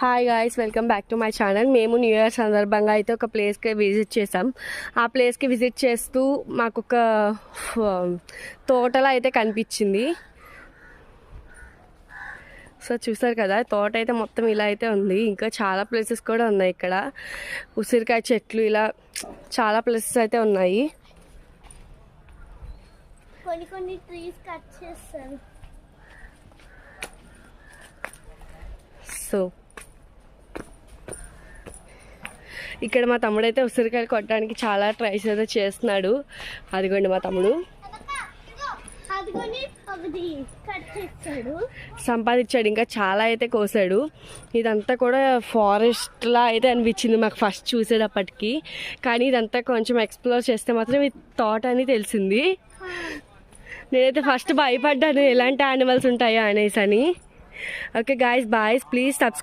Hi guys, welcome back to my channel. మేము new year సందర్భంగా అయితే ఒక ప్లేస్కి విజిట్ చేసాం. ఆ ప్లేస్కి విజిట్ చేస్తూ మాకు ఒక తోటలా అయితే కనిపించింది. సో చూసారు కదా, తోట అయితే మొత్తం ఇలా అయితే ఉంది. ఇంకా చాలా ప్లేసెస్ కూడా ఉన్నాయి ఇక్కడ. ఉసిరికాయ చెట్లు ఇలా చాలా ప్లేసెస్ అయితే ఉన్నాయి. కొన్ని ట్రీస్ కట్ చేస్తారు. సో ఇక్కడ మా తమ్ముడు అయితే ఉసిరికాయలు కొట్టడానికి చాలా ట్రైస్ అయితే చేస్తున్నాడు. అదిగోండి మా తమ్ముడు సంపాదించాడు. ఇంకా చాలా అయితే కోసాడు. ఇదంతా కూడా ఫారెస్ట్లా అయితే అనిపించింది మాకు ఫస్ట్ చూసేటప్పటికి. కానీ ఇదంతా కొంచెం ఎక్స్ప్లోర్ చేస్తే మాత్రం ఇది తోట అని తెలిసింది. నేనైతే ఫస్ట్ భయపడ్డాను ఎలాంటి యానిమల్స్ ఉంటాయో అనేసి అని. Okay guys, bye. Please subscribe.